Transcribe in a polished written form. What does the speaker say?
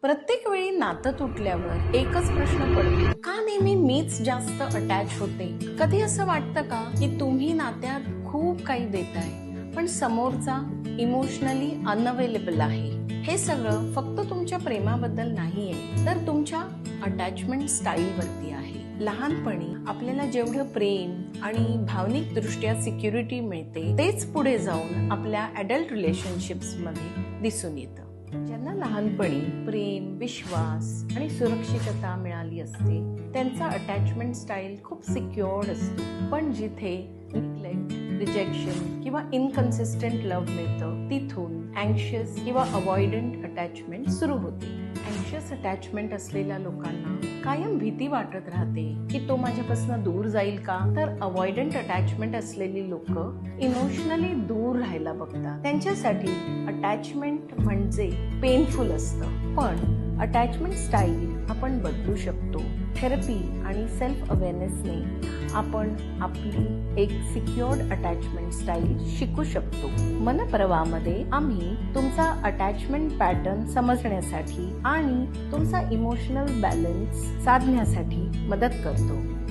प्रत्येक वेळी नातं तुटल्यावर एकच प्रश्न पडतो, का नेहमी मीच जास्त अटॅच होते? कधी असं वाटतं का की तुम्ही नात्यात खूप काही देताय पण समोरचा इमोशनली अनअवेलेबल आहे? हे सगळं फक्त तुमच्या प्रेमाबद्दल नाहीये, तर तुमच्या अटॅचमेंट स्टाईल वरती आहे. लहानपणी आपल्याला जेवढं प्रेम आणि भावनिक दृष्ट्या सिक्युरिटी मिळते, तेच पुढे जाऊन आपल्या अडल्ट रिलेशनशिप्स मध्ये दिसून येतं. ज्यांना लहानपणी प्रेम, विश्वास आणि सुरक्षितता मिळाली असते, त्यांचा अटॅचमेंट स्टाईल खूप सिक्युअर्ड असतो. पण जिथे निग्लेक्ट, रिजेक्शन किंवा इनकन्सिस्टंट लव्ह मिळतं, तिथून अँक्शियस किंवा अवॉइडंट अटॅचमेंट सुरू होते. अँक्शियस अटॅचमेंट असलेल्या लोकांना कायम भीती वाटत राहते की तो माझ्यापासून दूर जाईल का? तर अवॉइडंट अटॅचमेंट असलेली लोक इमोशनली दूर राहायला बघतात. त्यांच्यासाठी अटॅचमेंट म्हणजे पेनफुल असतं. पण अटॅचमेंट स्टाईल आपण बदलू शकतो. थेरपी आणि सेल्फ अवेअरनेसने आपण आपली एक सिक्युअर्ड अटॅचमेंट स्टाईल शिकू शकतो. मनप्रवामध्ये आम्ही तुमचा अटॅचमेंट पॅटर्न समजण्यासाठी आणि तुमचा इमोशनल बॅलन्स साधण्यासाठी मदत करतो.